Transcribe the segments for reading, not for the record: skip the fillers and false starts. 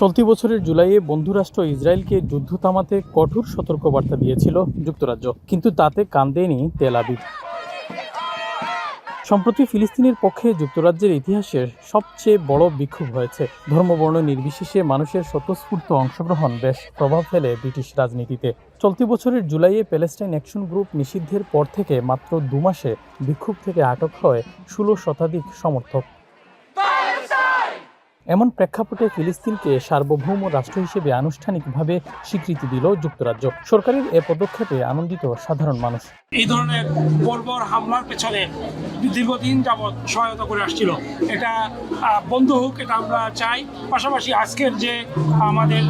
চলতি বছরের জুলাইয়ে বন্ধুরাষ্ট্র ইসরায়েলকে যুদ্ধ থামাতে কঠোর সতর্কবার্তা দিয়েছিল যুক্তরাজ্য, কিন্তু তাতে কান দেয়নি তেল আবিব। সম্প্রতি ফিলিস্তিনের পক্ষে যুক্তরাজ্যের ইতিহাসের সবচেয়ে বড় বিক্ষোভ হয়েছে। ধর্মবর্ণ নির্বিশেষে মানুষের স্বতঃস্ফূর্ত অংশগ্রহণ বেশ প্রভাব ফেলে ব্রিটিশ রাজনীতিতে। চলতি বছরের জুলাইয়ে প্যালেস্টাইন অ্যাকশন গ্রুপ নিষিদ্ধের পর থেকে মাত্র 2 মাসে বিক্ষোভ থেকে আটক হয় 16 শতাধিক সমর্থক। এমন প্রেক্ষাপটে ফিলিস্তিনকে সার্বভৌম রাষ্ট্র হিসেবে আনুষ্ঠানিকভাবে স্বীকৃতি দিল যুক্তরাজ্য। সরকারের এ পদক্ষেপে আনন্দিত সাধারণ মানুষ। এই ধরনের বর্বর হামলার পেছনে দীর্ঘদিন যাবৎ সহায়তা করে আসছিল, এটা বন্ধ হোক, এটা আমরা চাই। পাশাপাশি আজকের যে আমাদের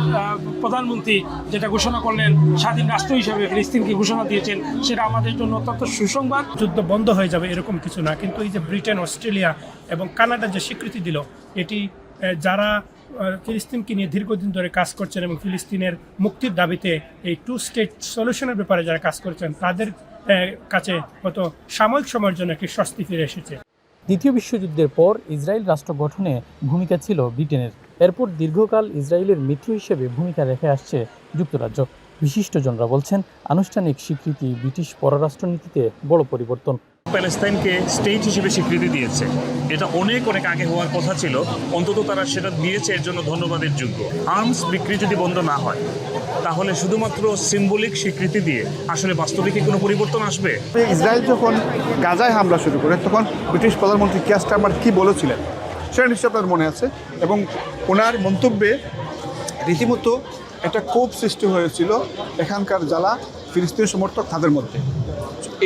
প্রধানমন্ত্রী যেটা ঘোষণা করলেন, স্বাধীন রাষ্ট্র হিসেবে ফিলিস্তিনকে ঘোষণা দিয়েছেন, সেটা আমাদের জন্য অত্যন্ত সুসংবাদ। যুদ্ধ বন্ধ হয়ে যাবে এরকম কিছু না, কিন্তু এই যে ব্রিটেন, অস্ট্রেলিয়া এবং কানাডা যে স্বীকৃতি দিল, এটি যারা ফিলিস্তিনকে নিয়ে দীর্ঘদিন ধরে কাজ করছেন এবং ফিলিস্তিনের মুক্তির দাবিতে এই 2 স্টেট সলিউশনের ব্যাপারে যারা কাজ করছেন, তাদের কাছে হয়তো সাময়িক সময়ের জন্য একটি স্বস্তি ফিরে এসেছে। দ্বিতীয় বিশ্বযুদ্ধের পর ইসরায়েল রাষ্ট্র গঠনে ভূমিকা ছিল ব্রিটেনের। এরপর দীর্ঘকাল ইসরায়েলের মিত্র হিসেবে ভূমিকা রেখে আসছে যুক্তরাজ্য। বিশিষ্টজনরা বলছেন, আনুষ্ঠানিক স্বীকৃতি ব্রিটিশ পররাষ্ট্রনীতিতে বড় পরিবর্তন। প্যালেস্তাইনকে স্টেট হিসেবে স্বীকৃতি দিয়েছে, এটা অনেক আগে হওয়ার কথা ছিল, অন্তত তারা সেটা দিয়েছে, এর জন্য ধন্যবাদের যোগ্য। আর্মস বিক্রি যদি বন্ধ না হয়, তাহলে শুধুমাত্র সিম্বলিক স্বীকৃতি দিয়ে আসলে বাস্তবে কি কোনো পরিবর্তন আসবে? ইসরায়েল যখন গাজায় হামলা শুরু করে, তখন ব্রিটিশ প্রধানমন্ত্রী কিয়ার স্টারমার কী বলেছিলেন সেটা নিশ্চয়ই আপনার মনে আছে, এবং ওনার মন্তব্যে রীতিমতো একটা ক্ষোভ সৃষ্টি হয়েছিল এখানকার যারা ফিলিস্তিনি সমর্থক তাদের মধ্যে।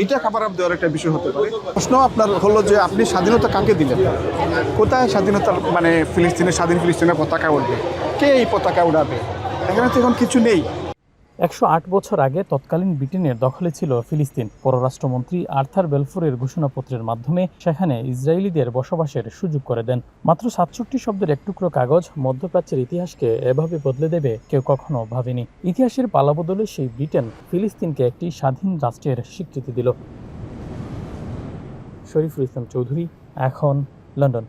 এইটা খাবার দেওয়ার একটা বিষয় হতে পারে। প্রশ্ন আপনার হলো যে আপনি স্বাধীনতা কাকে দিলেন, কোথায় স্বাধীনতার স্বাধীন ফিলিস্তিনের পতাকা উঠবে, কে এই পতাকা উড়াবে? এখানে তো এখন কিছু নেই। 108 বছর আগে তৎকালীন ব্রিটেনের দখলে ছিল ফিলিস্তিন। পররাষ্ট্রমন্ত্রী আর্থার বেলফোরের ঘোষণাপত্রের মাধ্যমে সেখানে ইসরায়েলিদের বসবাসের সুযোগ করে দেন। মাত্র 67 শব্দের এক টুকরো কাগজ মধ্যপ্রাচ্যের ইতিহাসকে এভাবে বদলে দেবে কেউ কখনো ভাবেনি। ইতিহাসের পালাবদলে সেই ব্রিটেন ফিলিস্তিনকে একটি স্বাধীন রাষ্ট্রের স্বীকৃতি দিল। শরীফুল ইসলাম চৌধুরী, এখন লন্ডন।